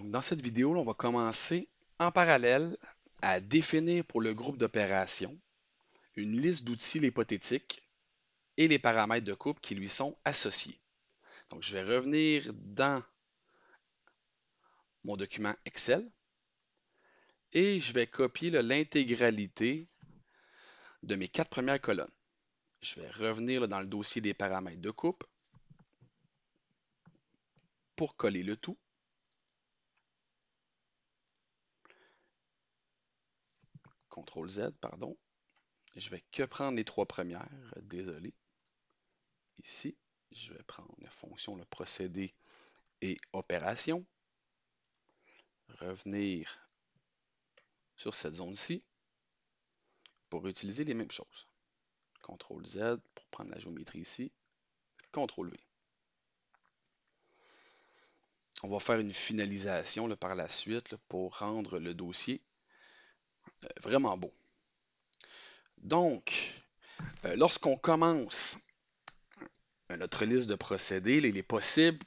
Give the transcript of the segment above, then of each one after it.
Donc, dans cette vidéo, là, on va commencer en parallèle à définir pour le groupe d'opérations une liste d'outils hypothétiques et les paramètres de coupe qui lui sont associés. Donc, je vais revenir dans mon document Excel et je vais copier l'intégralité de mes 4 premières colonnes. Je vais revenir dans le dossier des paramètres de coupe pour coller le tout. CTRL Z, pardon. Je vais que prendre les 3 premières, désolé. Ici, je vais prendre la fonction, le procédé et opération. Revenir sur cette zone-ci pour utiliser les mêmes choses. CTRL Z pour prendre la géométrie ici. CTRL V. On va faire une finalisation par la suite pour rendre le dossier vraiment beau. Donc, lorsqu'on commence notre liste de procédés, il est possible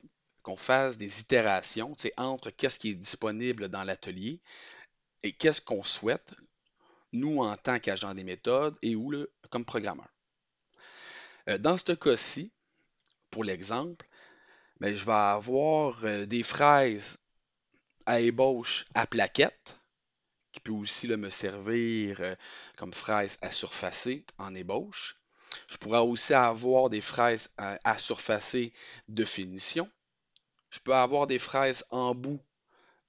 qu'on fasse des itérations entre qu'est-ce qui est disponible dans l'atelier et qu'est-ce qu'on souhaite, nous en tant qu'agent des méthodes et ou comme programmeur. Dans ce cas-ci, pour l'exemple, ben, je vais avoir des fraises à ébauche à plaquettes, qui peut aussi me servir comme fraises à surfacer en ébauche. Je pourrais aussi avoir des fraises à surfacer de finition. Je peux avoir des fraises en bout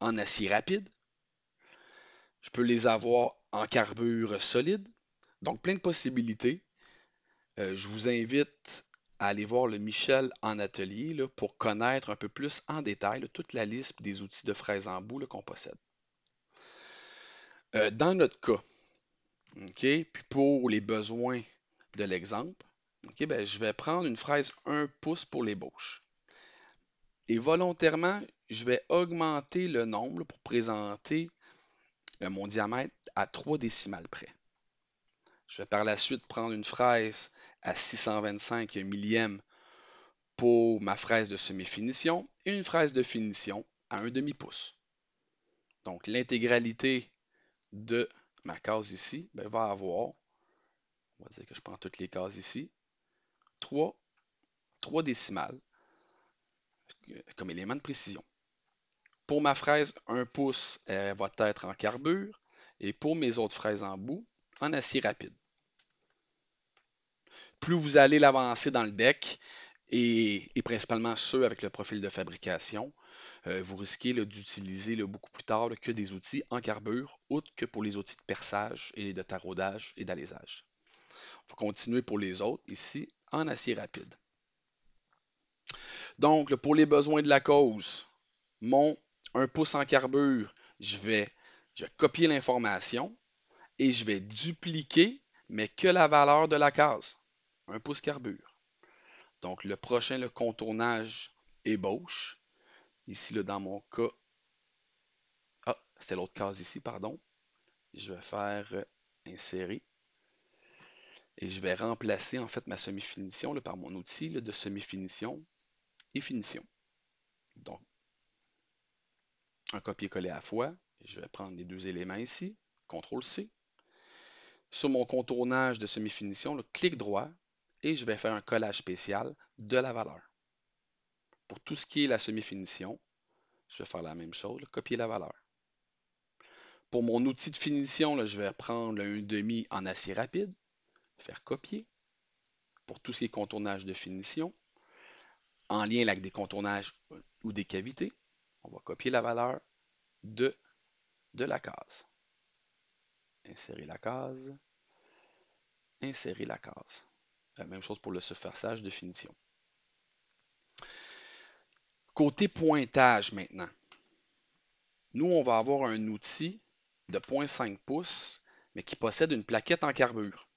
en acier rapide. Je peux les avoir en carbure solide. Donc, plein de possibilités. Je vous invite à aller voir le Michel en atelier pour connaître un peu plus en détail toute la liste des outils de fraises en bout qu'on possède. Dans notre cas, puis pour les besoins de l'exemple, ben, je vais prendre une fraise 1 pouce pour l'ébauche. Et volontairement, je vais augmenter le nombre pour présenter mon diamètre à 3 décimales près. Je vais par la suite prendre une fraise à 625 millièmes pour ma fraise de semi-finition et une fraise de finition à 1 demi-pouce. Donc l'intégralité de ma case ici ben, va avoir, on va dire que je prends toutes les cases ici, 3 décimales comme élément de précision. Pour ma fraise 1 pouce, elle va être en carbure et pour mes autres fraises en bout, en acier rapide. Plus vous allez l'avancer dans le deck, et principalement ceux avec le profil de fabrication, vous risquez d'utiliser beaucoup plus tard que des outils en carbure, outre que pour les outils de perçage et de taraudage et d'alésage. Il faut continuer pour les autres, ici, en acier rapide. Donc, pour les besoins de la cause, mon 1 pouce en carbure, je vais copier l'information et je vais dupliquer, mais que la valeur de la case. 1 pouce carbure. Donc, le prochain, le contournage ébauche. Ici, dans mon cas, c'est l'autre case ici, pardon. Je vais faire insérer. Et je vais remplacer en fait ma semi-finition par mon outil de semi-finition et finition. Donc, un copier-coller à la fois. Je vais prendre les deux éléments ici. CTRL-C. Sur mon contournage de semi-finition, clic droit. Et je vais faire un collage spécial de la valeur. Pour tout ce qui est la semi-finition, je vais faire la même chose, copier la valeur. Pour mon outil de finition, je vais prendre le 1,5 en acier rapide, faire copier. Pour tout ce qui est contournage de finition, en lien avec des contournages ou des cavités, on va copier la valeur de la case. Insérer la case, insérer la case. Même chose pour le surfaçage de finition. Côté pointage maintenant. Nous, on va avoir un outil de 0,5 pouces, mais qui possède une plaquette en carbure.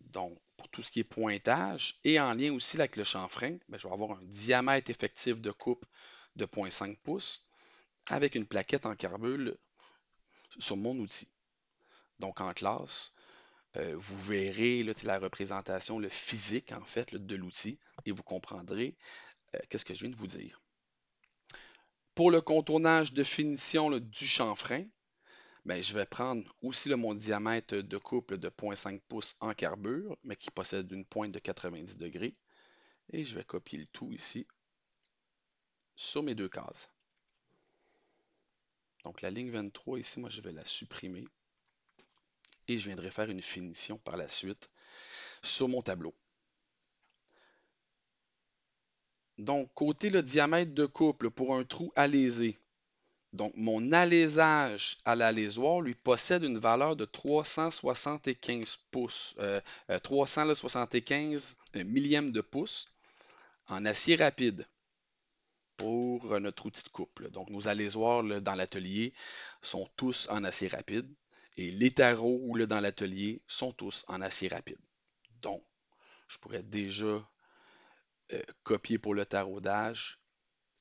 Donc, pour tout ce qui est pointage, et en lien aussi avec le chanfrein, ben, je vais avoir un diamètre effectif de coupe de 0,5 pouces avec une plaquette en carbure sur mon outil. Donc, en classe, vous verrez la représentation physique en fait de l'outil et vous comprendrez qu'est-ce que je viens de vous dire. Pour le contournage de finition là, du chanfrein, ben, je vais prendre aussi mon diamètre de couple de 0,5 pouces en carbure, mais qui possède une pointe de 90 degrés. Et je vais copier le tout ici sur mes deux cases. Donc la ligne 23 ici, moi je vais la supprimer. Et je viendrai faire une finition par la suite sur mon tableau. Donc côté le diamètre de couple pour un trou alésé, donc, mon alésage à l'alésoir lui possède une valeur de 375 pouces, 375 millièmes de pouce en acier rapide pour notre outil de couple. Donc, nos alésoirs là, dans l'atelier sont tous en acier rapide et les tarots là, dans l'atelier sont tous en acier rapide. Donc, je pourrais déjà copier pour le taraudage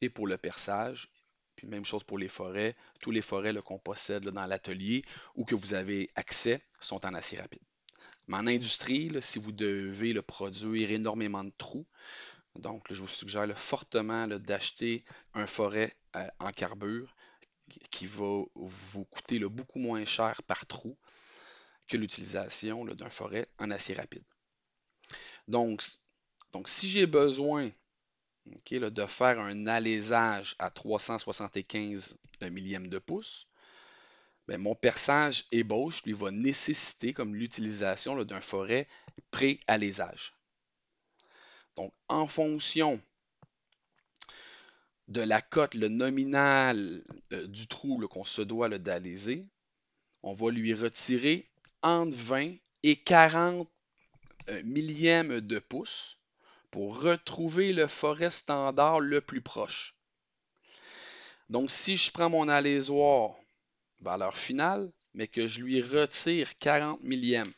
et pour le perçage. Puis même chose pour les forêts. Tous les forêts qu'on possède là, dans l'atelier ou que vous avez accès sont en acier rapide. Mais en industrie, là, si vous devez produire énormément de trous, donc là, je vous suggère fortement d'acheter un forêt en carbure qui va vous coûter beaucoup moins cher par trou que l'utilisation d'un forêt en acier rapide. Donc, si j'ai besoin de faire un alésage à 375 millièmes de pouce, ben, mon perçage ébauche lui va nécessiter comme l'utilisation d'un forêt pré-alésage. Donc, en fonction de la cote nominale du trou qu'on se doit d'aléser, on va lui retirer entre 20 et 40 millièmes de pouce pour retrouver le forêt standard le plus proche. Donc, si je prends mon alésoir valeur finale, mais que je lui retire 40 millièmes,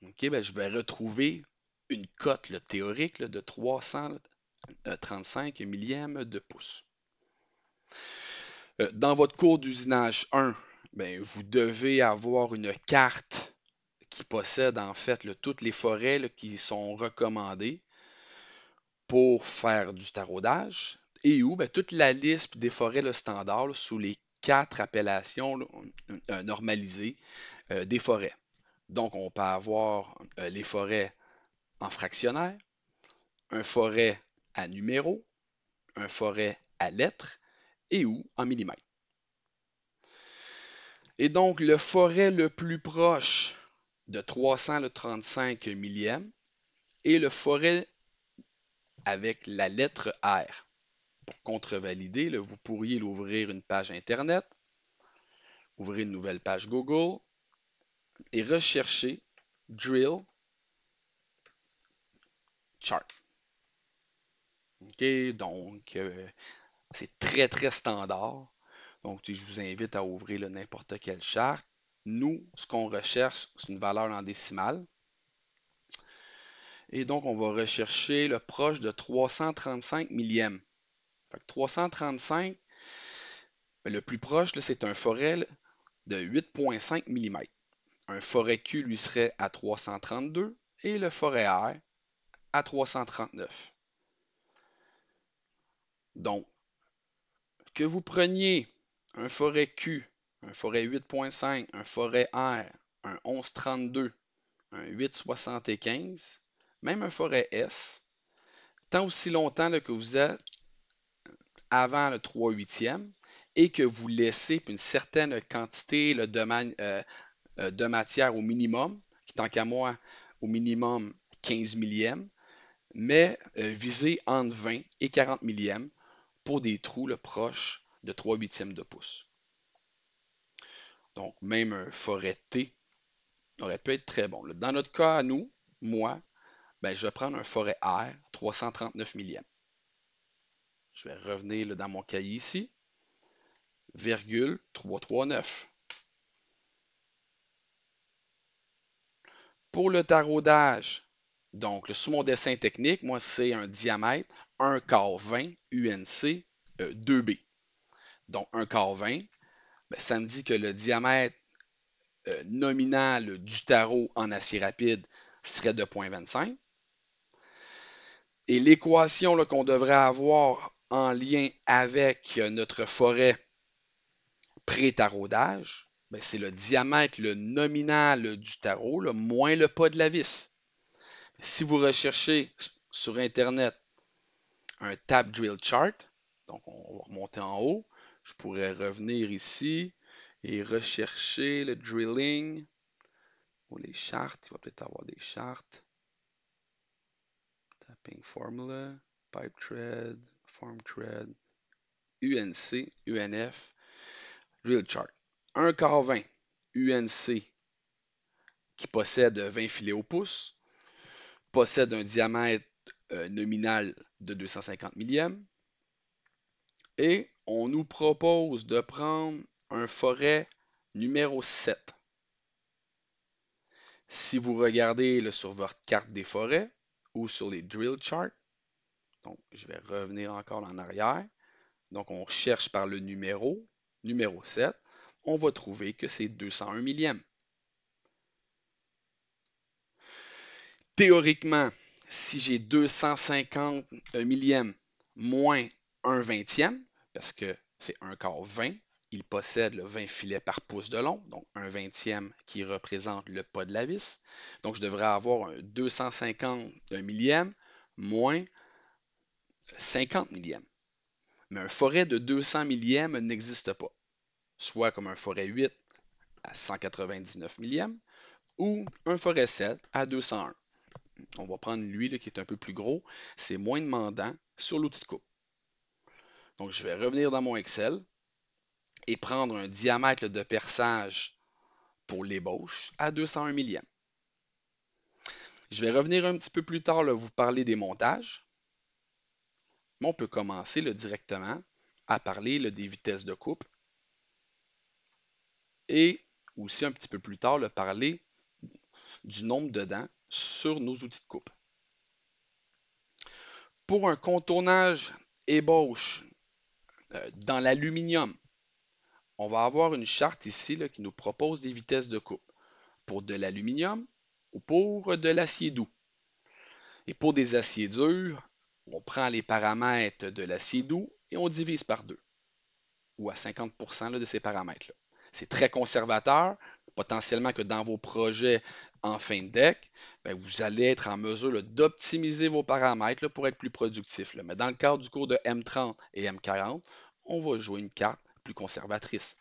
okay, ben, je vais retrouver une cote théorique de 335 millièmes de pouce. Dans votre cours d'usinage 1, ben, vous devez avoir une carte qui possède en fait toutes les forêts qui sont recommandées pour faire du taraudage et où ben, toute la liste des forêts standards sous les 4 appellations normalisées des forêts. Donc, on peut avoir les forêts en fractionnaire, un forêt à numéro, un forêt à lettres et ou en millimètres. Et donc, le forêt le plus proche de 335 millièmes est le forêt avec la lettre R. Pour contrevalider, là, vous pourriez ouvrir une page Internet, ouvrir une nouvelle page Google et rechercher Drill Chart. OK, donc, c'est très, très standard. Donc, je vous invite à ouvrir n'importe quelle charte. Nous, ce qu'on recherche, c'est une valeur en décimale. Et donc, on va rechercher le proche de 335 millièmes. Fait que 335, le plus proche, c'est un forêt de 8,5 mm. Un forêt Q, lui, serait à 332 et le forêt R à 339. Donc, que vous preniez un forêt Q, un forêt 8.5, un forêt R, un 1132, un 875, même un forêt S, tant aussi longtemps que vous êtes avant le 3 huitième et que vous laissez une certaine quantité de matière au minimum, qui tant qu'à moi, au minimum 15 millièmes, mais visez entre 20 et 40 millièmes pour des trous proches de 3 huitièmes de pouce. Donc, même un forêt T aurait pu être très bon. Dans notre cas, à nous, moi, ben, je vais prendre un forêt R, 339 millièmes. Je vais revenir dans mon cahier ici, virgule 339. Pour le taraudage, donc sous mon dessin technique, moi, c'est un diamètre 1 quart 20 UNC 2B. Donc, 1 quart 20, ben, ça me dit que le diamètre nominal du tarot en acier rapide serait de 0,25. Et l'équation qu'on devrait avoir en lien avec notre forêt pré-taraudage, ben, c'est le diamètre, le nominal du tarot, là, moins le pas de la vis. Si vous recherchez sur Internet un tap drill chart, donc on va remonter en haut, je pourrais revenir ici et rechercher le drilling ou les chartes. Il va peut-être avoir des chartes. Tapping formula, pipe thread, form thread, UNC, UNF, drill chart. Un quart 20 UNC qui possède 20 filets au pouce, possède un diamètre nominal de 250 millièmes et on nous propose de prendre un forêt numéro 7. Si vous regardez là, sur votre carte des forêts ou sur les drill charts, donc je vais revenir encore en arrière. Donc on cherche par le numéro 7, on va trouver que c'est 201 millièmes. Théoriquement, si j'ai 250 millièmes moins un vingtième, parce que c'est un quart 20, il possède le 20 filets par pouce de long, donc un vingtième qui représente le pas de la vis. Donc je devrais avoir un 250 millièmes moins 50 millièmes. Mais un forêt de 200 millièmes n'existe pas, soit comme un forêt 8 à 199 millièmes ou un forêt 7 à 201. On va prendre lui là, qui est un peu plus gros, c'est moins demandant sur l'outil de coupe. Donc je vais revenir dans mon Excel et prendre un diamètre de perçage pour l'ébauche à 201 millièmes. Je vais revenir un petit peu plus tard là, vous parler des montages. Mais on peut commencer là, directement à parler là, des vitesses de coupe et aussi un petit peu plus tard là, parler du nombre de dents sur nos outils de coupe. Pour un contournage ébauche dans l'aluminium, on va avoir une charte ici là, qui nous propose des vitesses de coupe pour de l'aluminium ou pour de l'acier doux. Et pour des aciers durs, on prend les paramètres de l'acier doux et on divise par 2 ou à 50% là, de ces paramètres-là. C'est très conservateur. Potentiellement que dans vos projets en fin de deck, ben, vous allez être en mesure d'optimiser vos paramètres là, pour être plus productif. Là. Mais dans le cadre du cours de M30 et M40, on va jouer une carte plus conservatrice.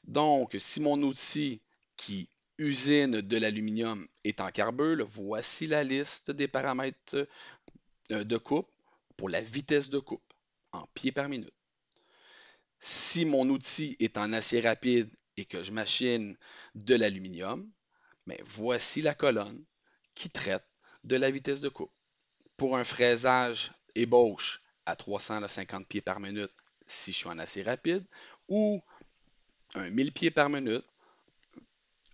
Donc, si mon outil qui usine de l'aluminium est en carbure, voici la liste des paramètres de coupe pour la vitesse de coupe en pieds par minute. Si mon outil est en acier rapide et que je machine de l'aluminium, mais voici la colonne qui traite de la vitesse de coupe. Pour un fraisage ébauche à 350 pieds par minute si je suis en acier rapide ou un 1000 pieds par minute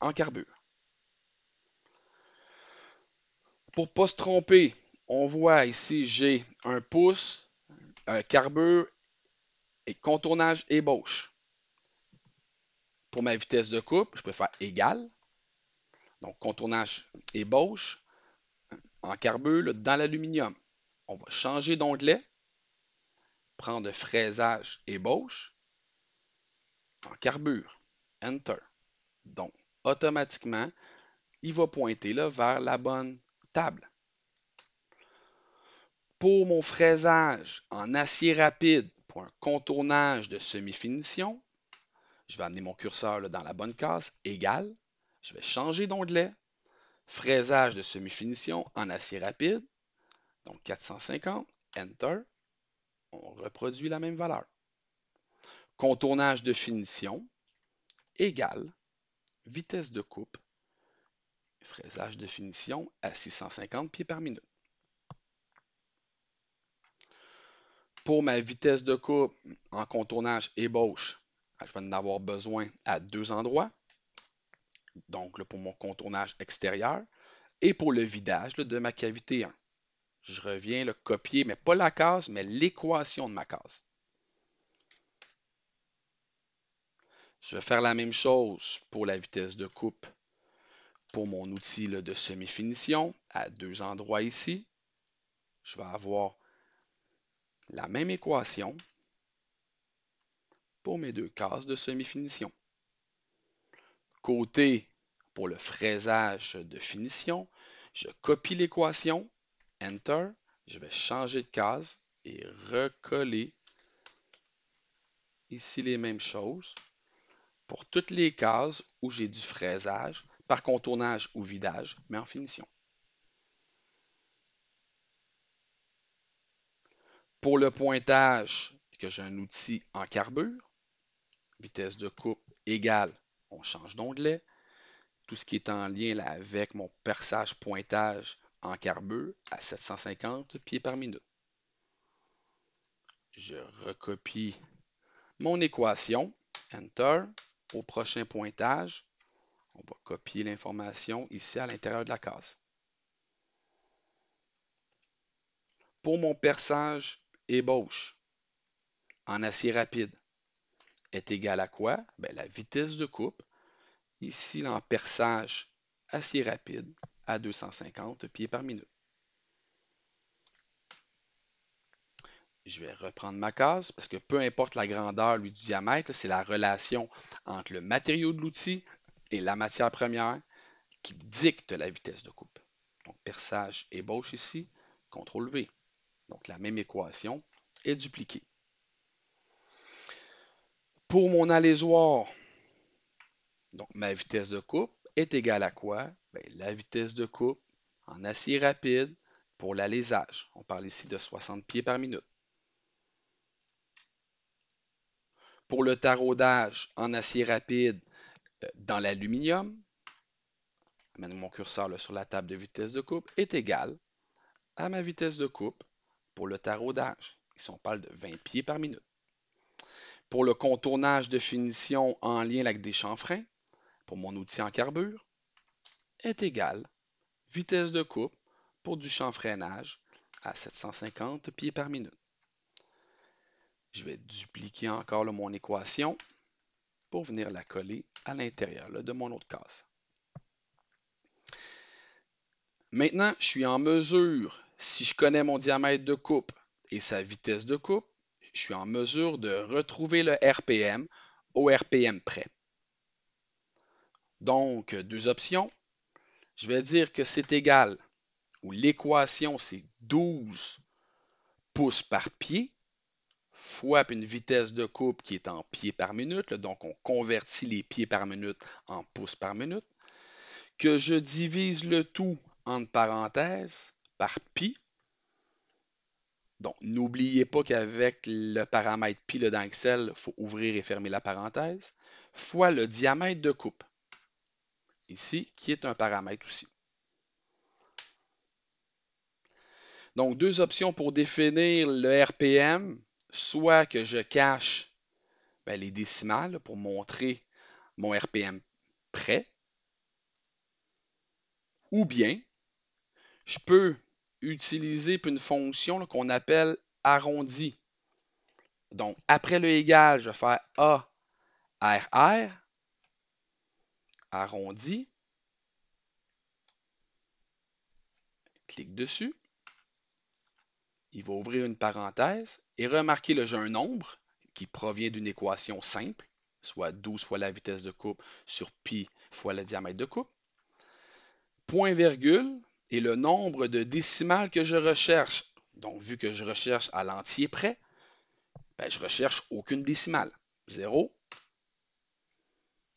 en carbure. Pour ne pas se tromper, on voit ici, j'ai un pouce, carbure et contournage ébauche. Pour ma vitesse de coupe, je peux faire égal. Donc, contournage ébauche en carbure dans l'aluminium. On va changer d'onglet, prendre fraisage ébauche en carbure. Enter. Donc, automatiquement, il va pointer là, vers la bonne table. Pour mon fraisage en acier rapide, pour un contournage de semi-finition, je vais amener mon curseur là, dans la bonne case, égal. Je vais changer d'onglet, fraisage de semi-finition en acier rapide, donc 450, Enter. On reproduit la même valeur. Contournage de finition, égal, vitesse de coupe, fraisage de finition à 650 pieds par minute. Pour ma vitesse de coupe en contournage ébauche, je vais en avoir besoin à 2 endroits. Donc, là, pour mon contournage extérieur et pour le vidage là, de ma cavité 1. Je reviens là, copier, mais pas la case, mais l'équation de ma case. Je vais faire la même chose pour la vitesse de coupe pour mon outil là, de semi-finition à 2 endroits ici. Je vais avoir la même équation pour mes deux cases de semi-finition. Côté pour le fraisage de finition, je copie l'équation, Enter, je vais changer de case et recoller ici les mêmes choses pour toutes les cases où j'ai du fraisage, par contournage ou vidage, mais en finition. Pour le pointage, que j'ai un outil en carbure, vitesse de coupe égale, on change d'onglet. Tout ce qui est en lien là, avec mon perçage pointage en carbure à 750 pieds par minute. Je recopie mon équation, Enter. Au prochain pointage, on va copier l'information ici à l'intérieur de la case. Pour mon perçage ébauche en acier rapide est égal à quoi? Bien, la vitesse de coupe, ici en perçage acier rapide à 250 pieds par minute. Je vais reprendre ma case parce que peu importe la grandeur du diamètre, c'est la relation entre le matériau de l'outil et la matière première qui dicte la vitesse de coupe. Donc, perçage ébauche ici, CTRL V. Donc, la même équation est dupliquée. Pour mon alésoir, donc ma vitesse de coupe est égale à quoi? Bien, la vitesse de coupe en acier rapide pour l'alésage. On parle ici de 60 pieds par minute. Pour le taraudage en acier rapide dans l'aluminium, amène mon curseur là, sur la table de vitesse de coupe, est égal à ma vitesse de coupe pour le taraudage. Ici, on parle de 20 pieds par minute. Pour le contournage de finition en lien avec des chanfreins, pour mon outil en carbure, est égal vitesse de coupe pour du chanfreinage à 750 pieds par minute. Je vais dupliquer encore là, mon équation pour venir la coller à l'intérieur de mon autre case. Maintenant, je suis en mesure, si je connais mon diamètre de coupe et sa vitesse de coupe, je suis en mesure de retrouver le RPM au RPM près. Donc, deux options. Je vais dire que c'est égal, ou l'équation, c'est 12 pouces par pied, fois une vitesse de coupe qui est en pieds par minute. Donc, on convertit les pieds par minute en pouces par minute. Que je divise le tout entre parenthèses par pi. Donc, n'oubliez pas qu'avec le paramètre pi dans Excel, il faut ouvrir et fermer la parenthèse, fois le diamètre de coupe, ici, qui est un paramètre aussi. Donc, deux options pour définir le RPM, soit que je cache les décimales pour montrer mon RPM près, ou bien je peux utiliser une fonction qu'on appelle arrondi. Donc, après le égal, je vais faire A, R, R, arrondi, clique dessus, il va ouvrir une parenthèse et remarquez que j'ai un nombre qui provient d'une équation simple, soit 12 fois la vitesse de coupe sur pi fois le diamètre de coupe. Point virgule et le nombre de décimales que je recherche. Donc, vu que je recherche à l'entier près, je recherche aucune décimale. 0.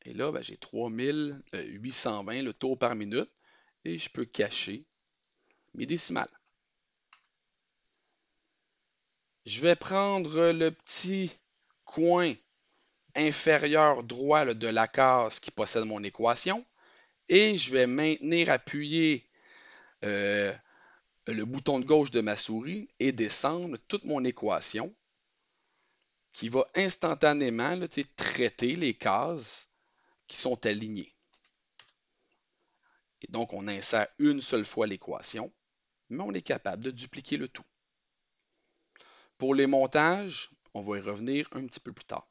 Et là, j'ai 3820 le tour par minute et je peux cacher mes décimales. Je vais prendre le petit coin inférieur droit de la case qui possède mon équation et je vais maintenir appuyé le bouton de gauche de ma souris et descendre toute mon équation qui va instantanément traiter les cases qui sont alignées. Et donc, on insère une seule fois l'équation, mais on est capable de dupliquer le tout. Pour les montages, on va y revenir un petit peu plus tard.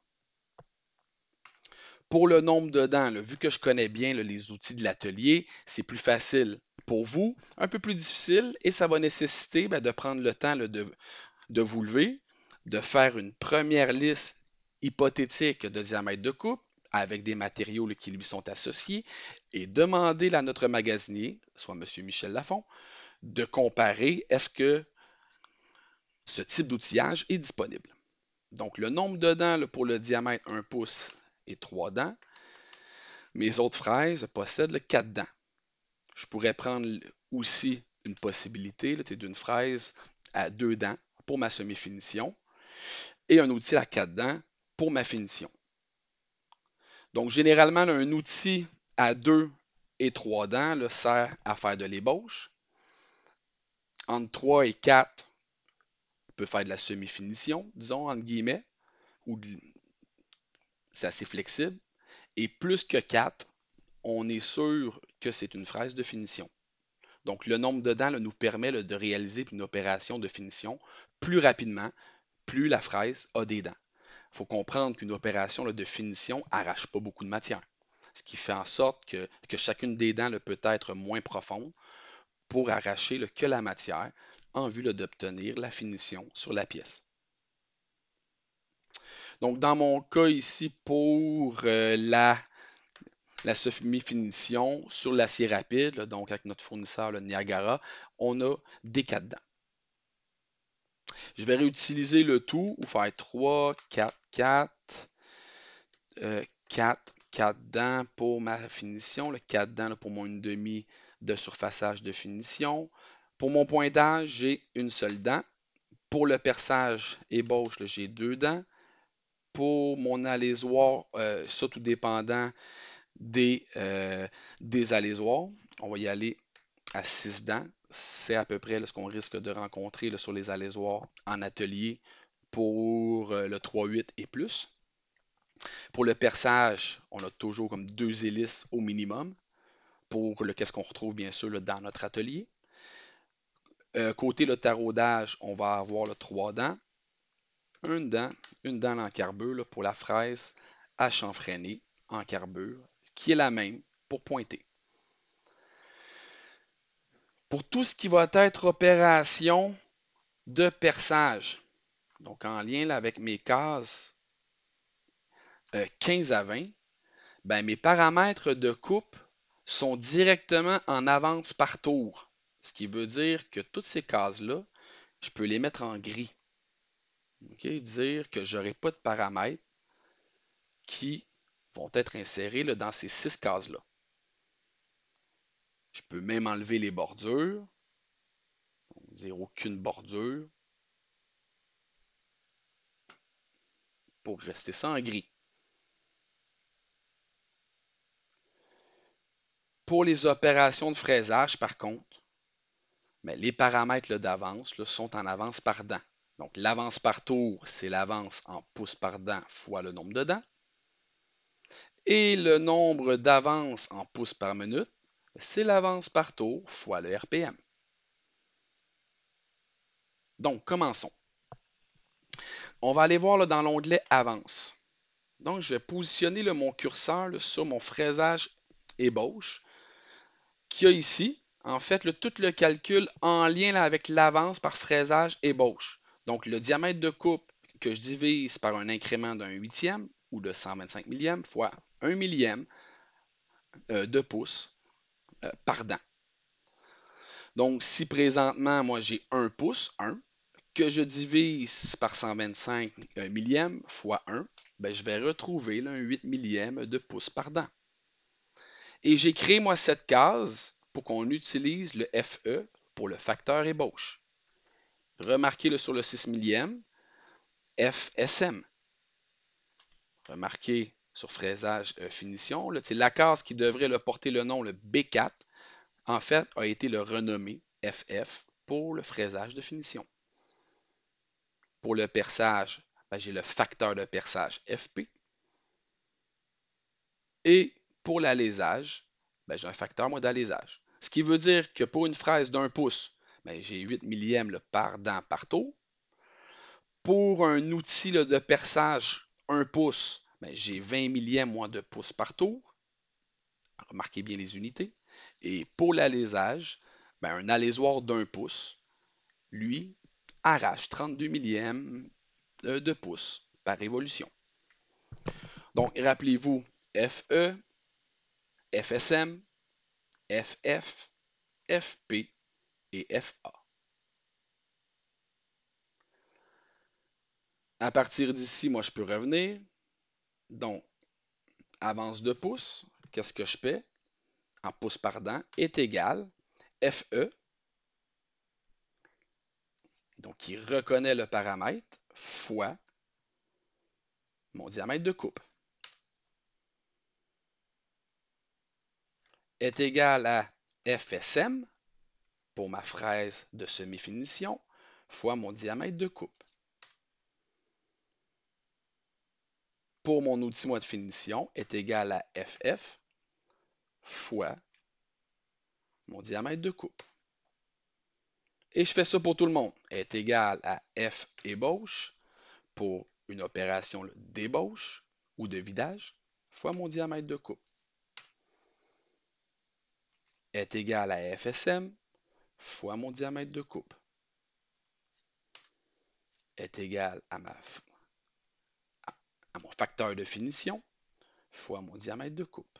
Pour le nombre de dents, vu que je connais bien les outils de l'atelier, c'est plus facile. Pour vous, un peu plus difficile et ça va nécessiter de prendre le temps de vous lever, de faire une première liste hypothétique de diamètre de coupe avec des matériaux qui lui sont associés et demander à notre magasinier, soit M. Michel Lafont, de comparer est-ce que ce type d'outillage est disponible. Donc, le nombre de dents là, pour le diamètre 1 pouce et 3 dents. Mes autres fraises possèdent 4 dents. Je pourrais prendre aussi une possibilité d'une fraise à 2 dents pour ma semi-finition et un outil à 4 dents pour ma finition. Donc, généralement, un outil à 2 et 3 dents là, sert à faire de l'ébauche. Entre 3 et 4, on peut faire de la semi-finition, disons, entre guillemets, ou c'est assez flexible. Et plus que 4, on est sûr que c'est une fraise de finition. Donc, le nombre de dents là, nous permet là, de réaliser une opération de finition plus rapidement, plus la fraise a des dents. Il faut comprendre qu'une opération là, de finition n'arrache pas beaucoup de matière, ce qui fait en sorte que chacune des dents là, peut être moins profonde pour arracher là, que la matière en vue d'obtenir la finition sur la pièce. Donc, dans mon cas ici, pour la semi-finition sur l'acier rapide, là, donc avec notre fournisseur le Niagara, on a des 4 dents. Je vais réutiliser le tout ou faire 3, 4, 4, 4 dents pour ma finition, le 4 dents là, pour mon 1,5 de surfaçage de finition. Pour mon pointage, j'ai une seule dent. Pour le perçage ébauche, j'ai 2 dents. Pour mon alésoir, ça tout dépendant des alésoirs, on va y aller à 6 dents. C'est à peu près là, ce qu'on risque de rencontrer là, sur les alésoirs en atelier pour le 3-8 et plus. Pour le perçage, on a toujours comme 2 hélices au minimum pour qu'est-ce qu'on retrouve bien sûr là, dans notre atelier. Côté le taraudage, on va avoir 3 dents, une dent en carbure pour la fraise à chanfreiner en carbure, qui est la même pour pointer. Pour tout ce qui va être opération de perçage, donc en lien là, avec mes cases 15 à 20, ben, mes paramètres de coupe sont directement en avance par tour. Ce qui veut dire que toutes ces cases-là, je peux les mettre en gris. Okay? Dire que je n'aurai pas de paramètres qui vont être insérés là, dans ces 6 cases-là. Je peux même enlever les bordures. Donc, dire aucune bordure. Pour rester ça en gris. Pour les opérations de fraisage, par contre, mais les paramètres d'avance sont en avance par dent. Donc, l'avance par tour, c'est l'avance en pouces par dent fois le nombre de dents. Et le nombre d'avances en pouces par minute, c'est l'avance par tour fois le RPM. Donc, commençons. On va aller voir là, dans l'onglet Avance. Donc, je vais positionner là, mon curseur là, sur mon fraisage ébauche qu'il y a ici. En fait, tout le calcul en lien là, avec l'avance par fraisage ébauche. Donc, le diamètre de coupe que je divise par un incrément d'un huitième ou de 125 millièmes fois 1 millième de pouce par dent. Donc, si présentement, moi, j'ai 1 pouce, 1, que je divise par 125 millièmes fois 1, ben, je vais retrouver là, un 8 millièmes de pouce par dent. Et j'ai créé, moi, cette case pour qu'on utilise le FE pour le facteur ébauche. Remarquez sur le 6 millième, FSM. Remarquez sur fraisage finition, là, la case qui devrait porter le nom le B4, en fait, a été le renommé FF pour le fraisage de finition. Pour le perçage, ben, j'ai le facteur de perçage FP. Et pour l'alésage, ben, j'ai un facteur moi d'alésage. Ce qui veut dire que pour une fraise d'1 pouce, ben, j'ai 8 millièmes par dent par tour. Pour un outil là, de perçage 1 pouce, ben, j'ai 20 millièmes moi, de pouce par tour. Remarquez bien les unités. Et pour l'alésage, ben, un alésoir d'1 pouce, lui, arrache 32 millièmes de pouces par révolution. Donc, rappelez-vous FE, FSM, FF, FP et FA. À partir d'ici, moi, je peux revenir. Donc, avance de pouces, qu'est-ce que je fais en pouces par dent est égal FE, donc qui reconnaît le paramètre, fois mon diamètre de coupe, est égal à FSM pour ma fraise de semi-finition, fois mon diamètre de coupe. Pour mon outil de finition est égal à FF fois mon diamètre de coupe. Et je fais ça pour tout le monde. Est égal à F ébauche pour une opération d'ébauche ou de vidage fois mon diamètre de coupe. Est égal à FSM fois mon diamètre de coupe. Est égal à mon facteur de finition fois mon diamètre de coupe.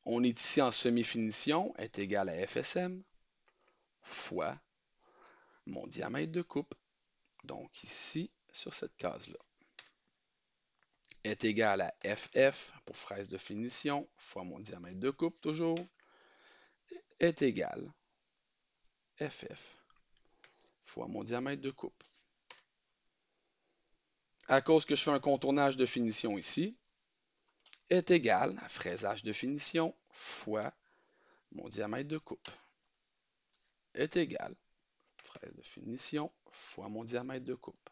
On est ici en semi-finition, est égal à FSM fois mon diamètre de coupe. Donc ici, sur cette case-là, est égal à FF pour fraise de finition fois mon diamètre de coupe toujours, est égal à FF fois mon diamètre de coupe. À cause que je fais un contournage de finition ici, est égal à fraisage de finition fois mon diamètre de coupe. Est égal à fraise de finition fois mon diamètre de coupe.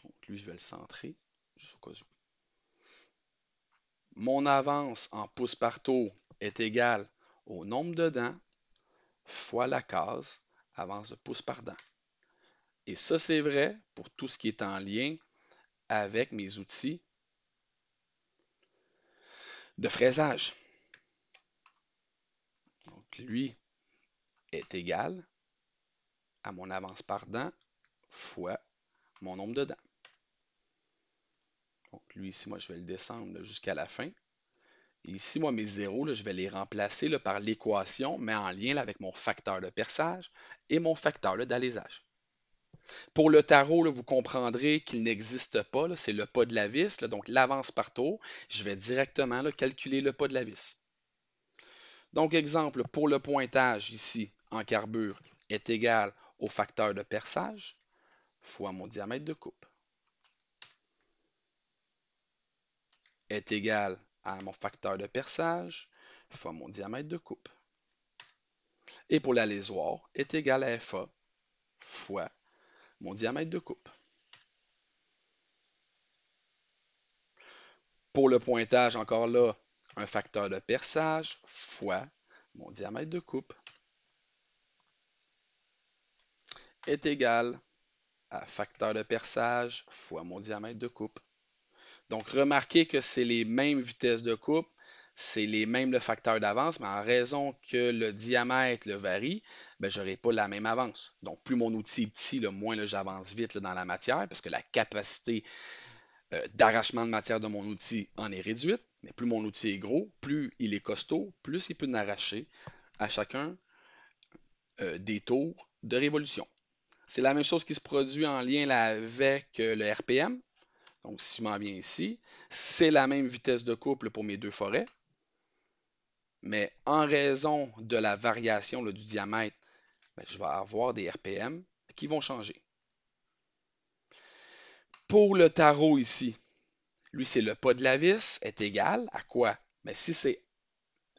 Donc lui, je vais le centrer, juste au cas où. Mon avance en pouces par tour est égal au nombre de dents fois la case avance de pouces par dent. Et ça, c'est vrai pour tout ce qui est en lien avec mes outils de fraisage. Donc, lui est égal à mon avance par dent fois mon nombre de dents. Donc, lui, ici, moi, je vais le descendre jusqu'à la fin. Et ici, moi, mes zéros, là, je vais les remplacer là, par l'équation, mais en lien là, avec mon facteur de perçage et mon facteur d'alésage. Pour le tarot, là, vous comprendrez qu'il n'existe pas, c'est le pas de la vis, là, donc l'avance par tour. Je vais directement là, calculer le pas de la vis. Donc, exemple, pour le pointage ici, en carbure, est égal au facteur de perçage fois mon diamètre de coupe. Est égal à mon facteur de perçage fois mon diamètre de coupe. Et pour la lésoire, est égal à FA fois mon diamètre de coupe. Pour le pointage, encore là, un facteur de perçage fois mon diamètre de coupe est égal à facteur de perçage fois mon diamètre de coupe. Donc, remarquez que c'est les mêmes vitesses de coupe, c'est les mêmes le facteur d'avance, mais en raison que le diamètre varie, ben, je n'aurai pas la même avance. Donc, plus mon outil est petit, moins j'avance vite dans la matière, parce que la capacité d'arrachement de matière de mon outil en est réduite. Mais plus mon outil est gros, plus il est costaud, plus il peut en arracher à chacun des tours de révolution. C'est la même chose qui se produit en lien avec le RPM. Donc, si je m'en viens ici, c'est la même vitesse de couple pour mes deux forêts. Mais en raison de la variation du diamètre, ben, je vais avoir des RPM qui vont changer. Pour le tarot ici, lui, c'est le pas de la vis est égal à quoi? Mais si c'est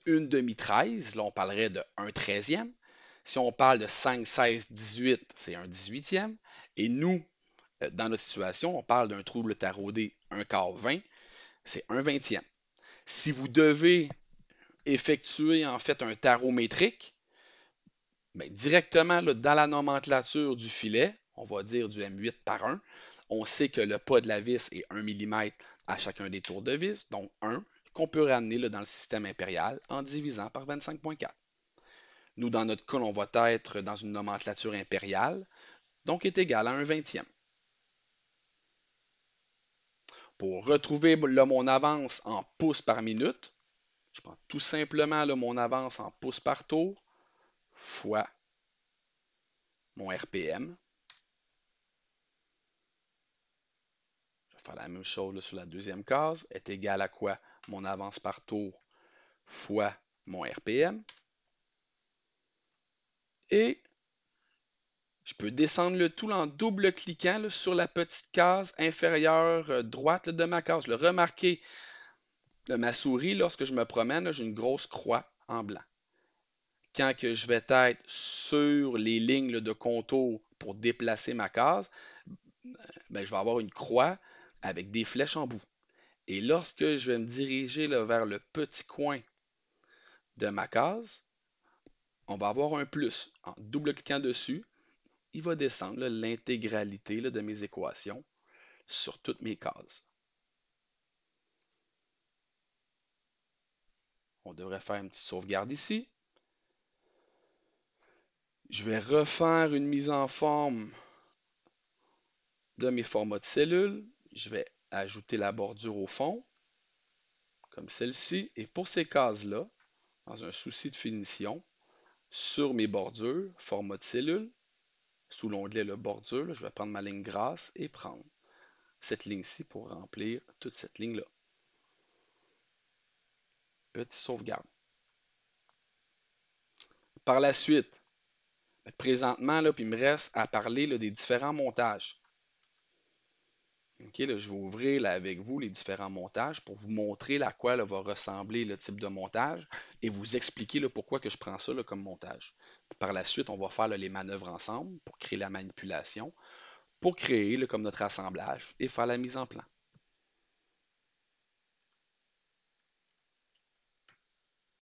une demi-13, là, on parlerait de 1 treizième. Si on parle de 5, 16, 18, c'est un 18e. Et nous, dans notre situation, on parle d'un trouble taraudé 1 quart 20, c'est un 20e. Si vous devez effectuer en fait un tarot métrique, bien, directement là, dans la nomenclature du filet, on va dire du M8 par 1, on sait que le pas de la vis est 1 mm à chacun des tours de vis, donc 1, qu'on peut ramener là, dans le système impérial en divisant par 25,4. Nous, dans notre cas, on va être dans une nomenclature impériale, donc est égal à un vingtième. Pour retrouver mon avance en pouces par minute, je prends tout simplement mon avance en pouces par tour fois mon RPM. Je vais faire la même chose sur la deuxième case, est égal à quoi? Mon avance par tour fois mon RPM. Et je peux descendre le tout en double-cliquant sur la petite case inférieure droite de ma case. Remarquez, de ma souris, lorsque je me promène, j'ai une grosse croix en blanc. Quand que je vais être sur les lignes de contour pour déplacer ma case, ben, je vais avoir une croix avec des flèches en bout. Et lorsque je vais me diriger vers le petit coin de ma case, on va avoir un plus. En double-cliquant dessus, il va descendre l'intégralité de mes équations sur toutes mes cases. On devrait faire une petite sauvegarde ici. Je vais refaire une mise en forme de mes formats de cellules. Je vais ajouter la bordure au fond, comme celle-ci. Et pour ces cases-là, dans un souci de finition, sur mes bordures, format de cellule, sous l'onglet le bordure, je vais prendre ma ligne grasse et prendre cette ligne-ci pour remplir toute cette ligne-là. Petite sauvegarde. Par la suite, présentement, là, puis il me reste à parler des différents montages. OK, là, je vais ouvrir avec vous les différents montages pour vous montrer à quoi va ressembler le type de montage et vous expliquer pourquoi que je prends ça comme montage. Puis par la suite, on va faire les manœuvres ensemble pour créer la manipulation, pour créer comme notre assemblage et faire la mise en plan.